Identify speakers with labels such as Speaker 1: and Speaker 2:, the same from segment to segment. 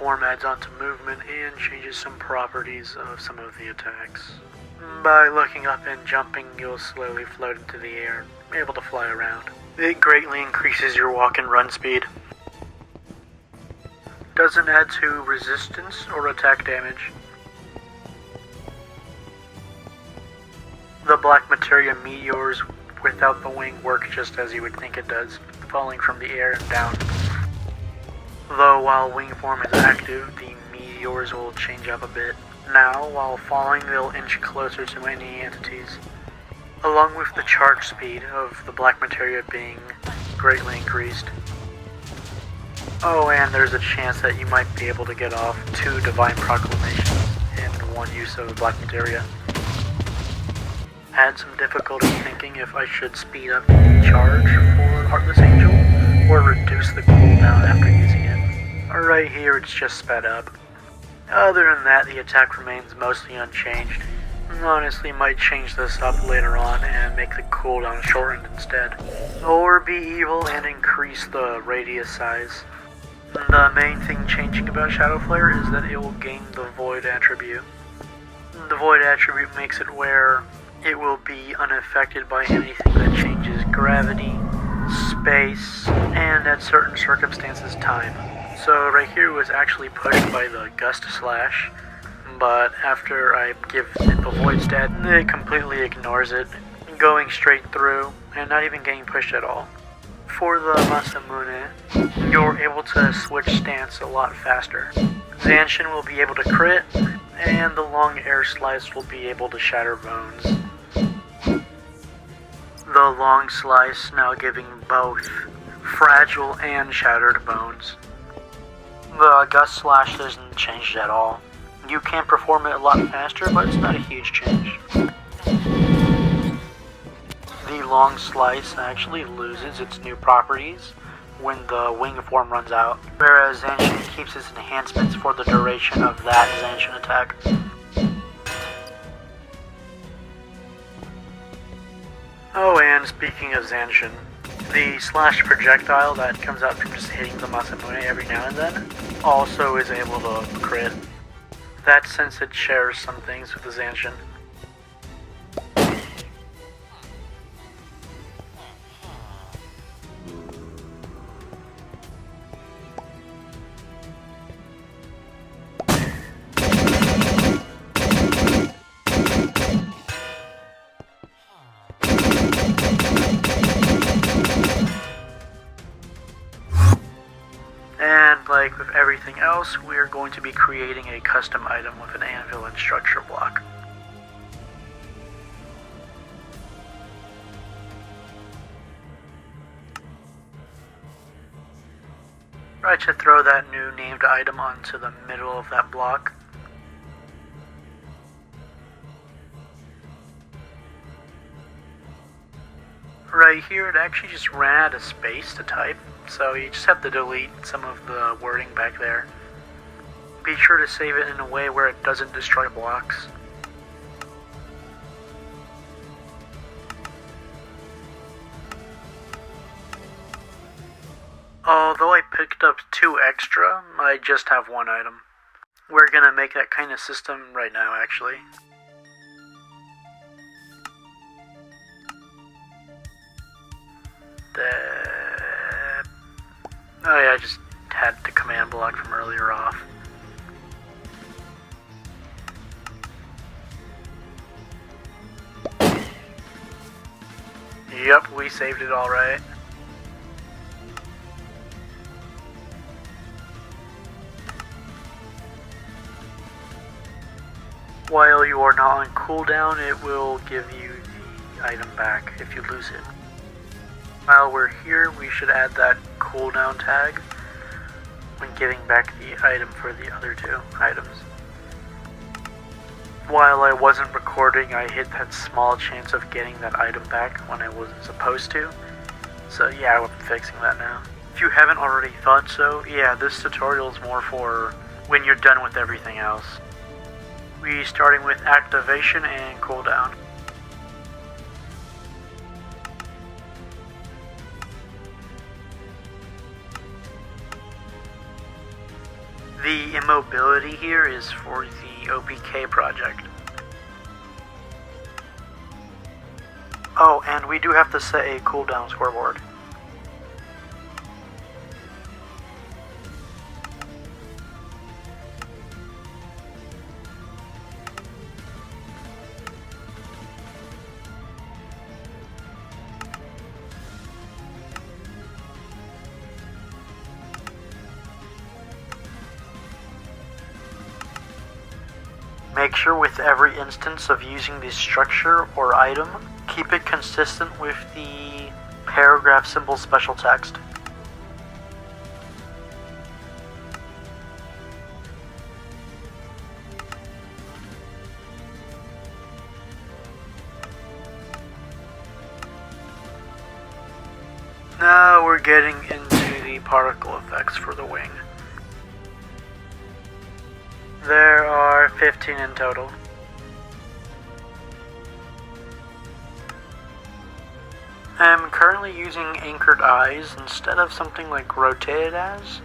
Speaker 1: form adds on to movement and changes some properties of some of the attacks. By looking up and jumping, you'll slowly float into the air and be able to fly around. It greatly increases your walk and run speed. Doesn't add to resistance or attack damage. The black materia meteors without the wing work just as you would think it does, falling from the air and down. Though while wing form is active, the meteors will change up a bit. Now, while falling, they'll inch closer to any entities, along with the charge speed of the black materia being greatly increased. Oh, and there's a chance that you might be able to get off 2 divine proclamations in one use of the black materia. Had some difficulty thinking if I should speed up the charge for Heartless Angel, or reduce the cooldown after using it. Right here it's just sped up. Other than that, the attack remains mostly unchanged. Honestly, might change this up later on and make the cooldown shortened instead. Or be evil and increase the radius size. The main thing changing about Shadow Flare is that it will gain the Void attribute. The Void attribute makes it where it will be unaffected by anything that changes gravity, space, and at certain circumstances time. So right here was actually pushed by the Gust Slash, but after I give it the Void stat, it completely ignores it, going straight through and not even getting pushed at all. For the Masamune, you're able to switch stance a lot faster. Zanshin will be able to crit, and the long air slice will be able to shatter bones. The long slice now giving both fragile and shattered bones. The Gust Slash isn't changed at all. You can perform it a lot faster, but it's not a huge change. The long slice actually loses its new properties when the wing form runs out, whereas Zanshin keeps its enhancements for the duration of that Zanshin attack. Oh, and speaking of Zanshin, the slash projectile that comes out from just hitting the Masamune every now and then also is able to crit. That's since it shares some things with the Zanshin. And like with everything else, we're going to be creating a custom item with an anvil and structure block. Try to throw that new named item onto the middle of that block. Right here, it actually just ran out of space to type, so you just have to delete some of the wording back there. Be sure to save it in a way where it doesn't destroy blocks. Although I picked up 2 extra, I just have 1 item. We're gonna make that kind of system right now, actually. Oh yeah, I just had the command block from earlier off. Yep, we saved it alright. While you are not on cooldown, it will give you the item back if you lose it. While we're here, we should add that cooldown tag when giving back the item for the other 2 items. While I wasn't recording, I hit that small chance of getting that item back when I wasn't supposed to. So yeah, I'm fixing that now. If you haven't already thought so, yeah, this tutorial is more for when you're done with everything else. We're starting with activation and cooldown. The immobility here is for the OPK project. Oh, and we do have to set a cooldown scoreboard. Make sure with every instance of using the structure or item, keep it consistent with the paragraph symbol special text. Now we're getting into the particle effects for the wing. There are 15 in total. I'm currently using anchored eyes instead of something like rotated as,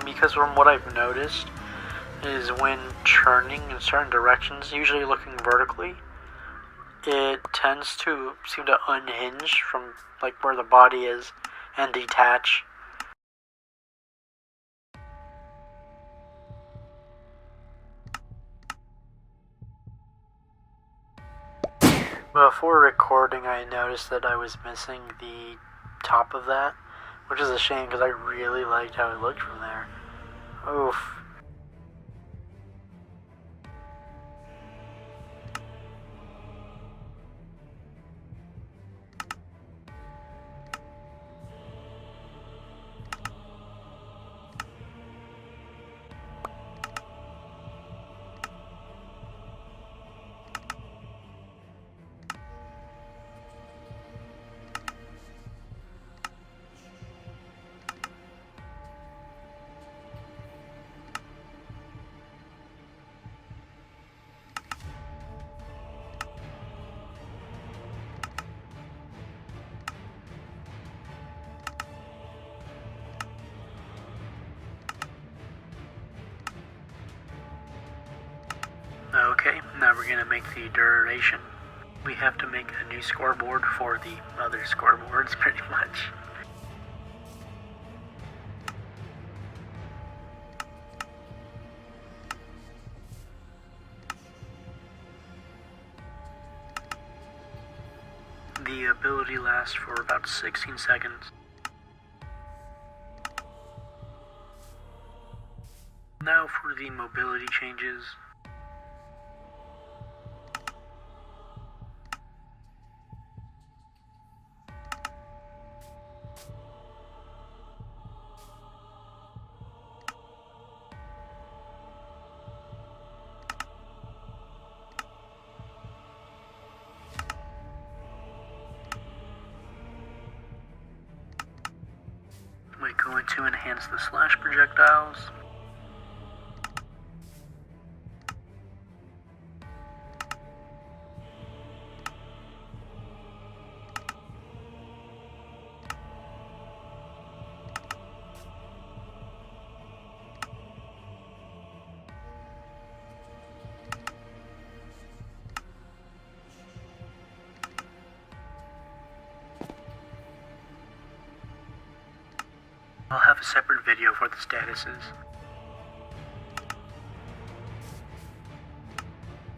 Speaker 1: because from what I've noticed is when churning in certain directions, usually looking vertically, it tends to seem to unhinge from like where the body is and detach. Before recording, I noticed that I was missing the top of that, which is a shame because I really liked how it looked from there. Oof. Okay, now we're gonna make the duration. We have to make a new scoreboard for the other scoreboards, pretty much. The ability lasts for about 16 seconds. Now for the mobility changes. We're going to enhance the slash projectiles. I'll have a separate video for the statuses.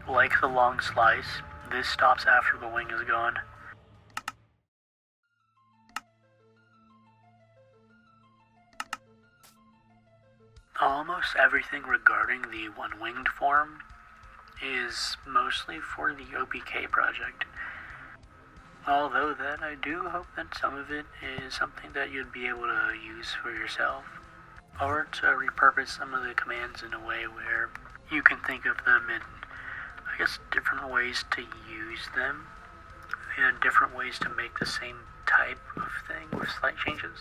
Speaker 1: Like the long slice, this stops after the wing is gone. Almost everything regarding the one-winged form is mostly for the OPK project. Although that, I do hope that some of it is something that you'd be able to use for yourself, or to repurpose some of the commands in a way where you can think of them in, I guess, different ways to use them, and different ways to make the same type of thing with slight changes.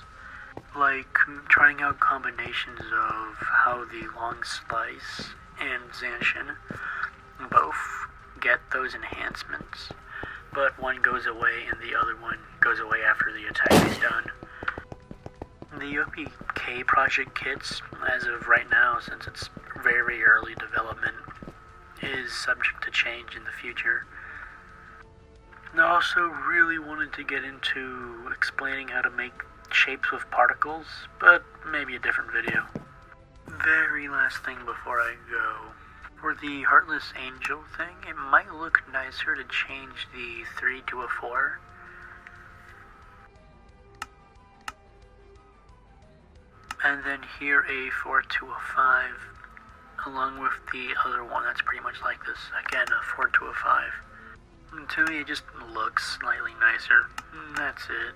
Speaker 1: Like trying out combinations of how the long slice and zanshin both get those enhancements, but one goes away and the other one goes away after the attack is done. The OPK project kits as of right now, since it's very early development, is subject to change in the future. And I also really wanted to get into explaining how to make shapes with particles, but maybe a different video. Very last thing before I go. For the Heartless Angel thing, it might look nicer to change the 3 to a 4. And then here a 4 to a 5, along with the other one that's pretty much like this. Again, a 4 to a 5. And to me, it just looks slightly nicer. And that's it.